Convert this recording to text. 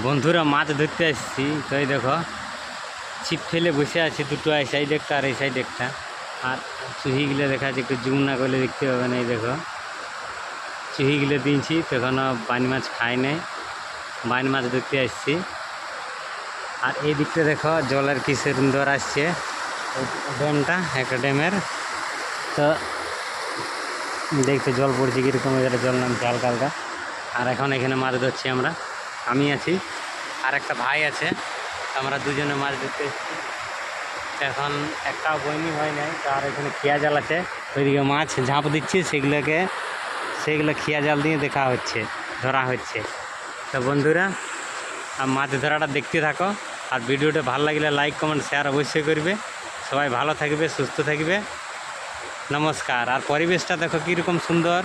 বন্ধুরা মাছ ধরতে আসছি, তো এই দেখো ছিপ ফেলে বসে আছে দুটো, এই সাইড একটা আর এই সাইড একটা। আর চুহিগুলো দেখা যাচ্ছে, একটু জুম না করলে দেখতে হবে না। এই দেখো চুহিগুলো দিয়েছি, তো এখনও বানি মাছ খাই নাই, বানি মাছ ধরতে আসছি। আর এই দিকটা দেখো জলের কি সুন্দর আসছে, ড্যামটা একটা ড্যামের। তো দেখতে জল পড়ছে কীরকম, এখানে জল নামছে হালকা হালকা। আর এখন এখানে মাছ ধরছি আমরা, আমি আছি আর একটা ভাই আছে, আমরা দুজনে মাছ ধরতে এসেছি। এখন একটাও বইনি হয় নাই। তো আর এখানে খিয়া জাল আছে, ওইদিকে মাছ ঝাঁপ দিচ্ছি, সেগুলো খিয়া জাল দিয়ে ধরা হচ্ছে। তো বন্ধুরা মাছ ধরাটা দেখতে থাকো, আর ভিডিওটা ভালো লাগলে লাইক কমেন্ট শেয়ার অবশ্যই করবে। সবাই ভালো থাকবে, সুস্থ থাকবে, নমস্কার। আর পরিবেশটা দেখো কীরকম সুন্দর।